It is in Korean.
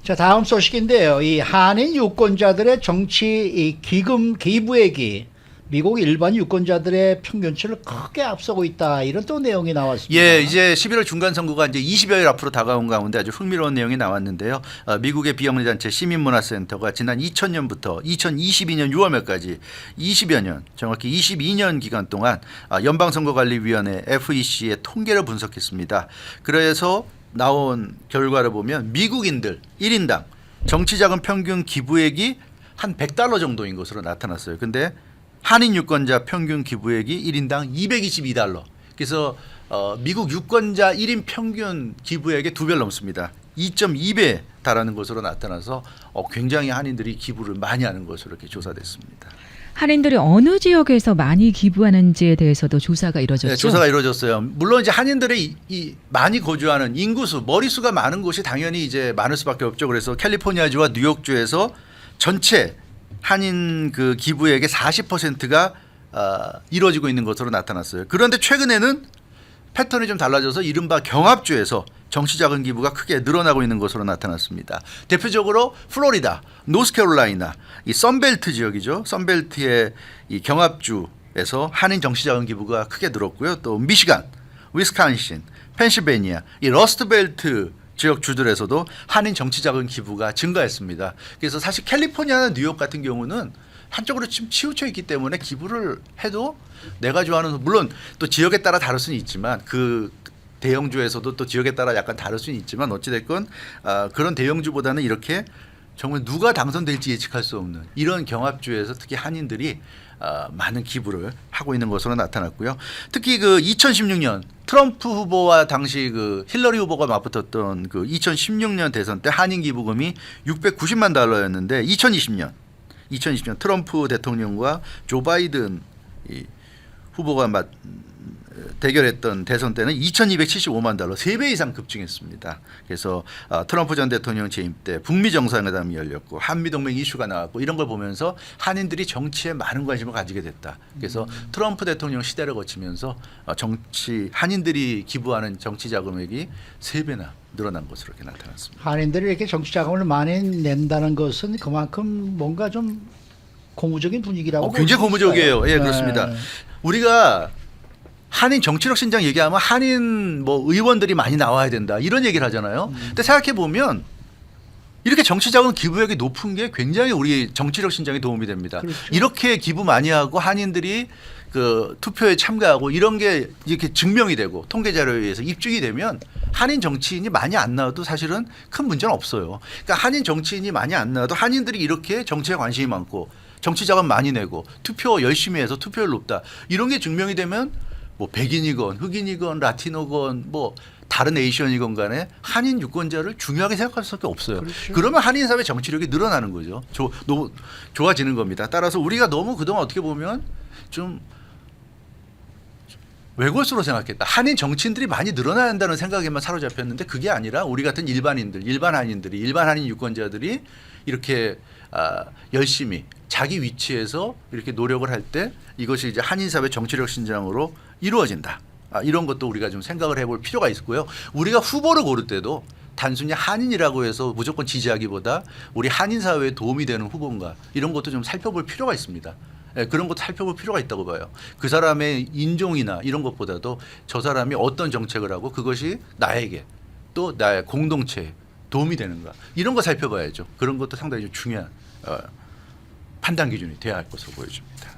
자, 다음 소식인데요. 이 한인 유권자들의 정치 이 기금 기부액이 미국 일반 유권자들의 평균치를 크게 앞서고 있다. 이런 또 내용이 나왔습니다. 예, 이제 11월 중간 선거가 이제 20여일 앞으로 다가온 가운데 아주 흥미로운 내용이 나왔는데요. 미국의 비영리 단체 시민문화센터가 지난 2000년부터 2022년 6월말까지 20여 년, 정확히 22년 기간 동안 연방선거관리위원회 FEC의 통계를 분석했습니다. 그래서 나온 결과를 보면 미국인들 1인당 정치자금 평균 기부액이 한 $100 정도인 것으로 나타났어요. 근데 한인 유권자 평균 기부액이 1인당 $222. 그래서 미국 유권자 1인 평균 기부액의 2배 넘습니다. 2.2배 달하는 것으로 나타나서 굉장히 한인들이 기부를 많이 하는 것으로 이렇게 조사됐습니다. 한인들이 어느 지역에서 많이 기부하는지에 대해서도 조사가 이루어졌죠. 네, 조사가 이루어졌어요. 물론 이제 한인들이 이 많이 거주하는 인구수, 머리수가 많은 곳이 당연히 이제 많을 수밖에 없죠. 그래서 캘리포니아주와 뉴욕주에서 전체 한인 그 기부액의 40%가 이루어지고 있는 것으로 나타났어요. 그런데 최근에는 패턴이 좀 달라져서 이른바 경합주에서 정치자금 기부가 크게 늘어나고 있는 것으로 나타났습니다. 대표적으로 플로리다, 노스캐롤라이나, 이 선벨트 지역이죠. 선벨트의 이 경합주에서 한인 정치자금 기부가 크게 늘었고요. 또 미시간, 위스콘신, 펜실베니아, 이 러스트벨트 지역 주들에서도 한인 정치자금 기부가 증가했습니다. 그래서 사실 캘리포니아나 뉴욕 같은 경우는 한쪽으로 지금 치우쳐 있기 때문에 기부를 해도 내가 좋아하는, 물론 또 지역에 따라 다를 수는 있지만 그 대형주에서도 또 지역에 따라 약간 다를 수는 있지만 어찌됐건 그런 대형주보다는 이렇게 정말 누가 당선될지 예측할 수 없는 이런 경합주에서 특히 한인들이 많은 기부를 하고 있는 것으로 나타났고요. 특히 그 2016년 트럼프 후보와 당시 그 힐러리 후보가 맞붙었던 그 2016년 대선 때 한인 기부금이 $690만 달러였는데 2020년 트럼프 대통령과 조 바이든 이 후보가 대결했던 대선 때는 $2275만 달러, 3배 이상 급증했습니다. 그래서 트럼프 전 대통령 재임 때 북미 정상회담이 열렸고 한미동맹 이슈가 나왔고 이런 걸 보면서 한인들이 정치에 많은 관심을 가지게 됐다. 그래서 트럼프 대통령 시대를 거치면서 한인들이 기부하는 정치 자금액이 3배나 늘어난 것으로 이렇게 나타났습니다. 한인들이 이렇게 정치 자금을 많이 낸다는 것은 그만큼 뭔가 좀 고무적인 분위기라고. 굉장히 고무적이에요. 예, 그렇습니다. 우리가 한인 정치력 신장 얘기하면 한인 뭐 의원들이 많이 나와야 된다 이런 얘기를 하잖아요. 근데 생각해 보면 이렇게 정치자금 기부액이 높은 게 굉장히 우리 정치력 신장에 도움이 됩니다. 그렇죠. 이렇게 기부 많이 하고 한인들이 그 투표에 참가하고 이런 게 이렇게 증명이 되고 통계 자료에 의해서 입증이 되면 한인 정치인이 많이 안 나와도 사실은 큰 문제는 없어요. 그러니까 한인 정치인이 많이 안 나와도 한인들이 이렇게 정치에 관심이 많고 정치자금 많이 내고 투표 열심히 해서 투표율 높다 이런 게 증명이 되면 뭐 백인이건 흑인이건 라티노건 뭐 다른 에이션이건 간에 한인 유권자를 중요하게 생각할 수밖에 없어요. 그렇죠. 그러면 한인 사회 정치력이 늘어나는 거죠. 좋아지는 겁니다. 따라서 우리가 너무 그동안 어떻게 보면 좀 외골수로 생각했다. 한인 정치인들이 많이 늘어나야 한다는 생각에만 사로잡혔는데 그게 아니라 우리 같은 일반인들, 일반 한인들이, 일반 한인 유권자들이 이렇게 열심히 자기 위치에서 이렇게 노력을 할 때 이것이 이제 한인 사회 정치력 신장으로 이루어진다. 이런 것도 우리가 좀 생각을 해볼 필요가 있고요. 우리가 후보를 고를 때도 단순히 한인이라고 해서 무조건 지지하기보다 우리 한인 사회에 도움이 되는 후보인가 이런 것도 좀 살펴볼 필요가 있습니다. 예, 그런 것도 살펴볼 필요가 있다고 봐요. 그 사람의 인종이나 이런 것보다도 저 사람이 어떤 정책을 하고 그것이 나에게 또 나의 공동체에 도움이 되는가 이런 거 살펴봐야죠. 그런 것도 상당히 좀 중요한 판단 기준이 돼야 할 것으로 보여집니다.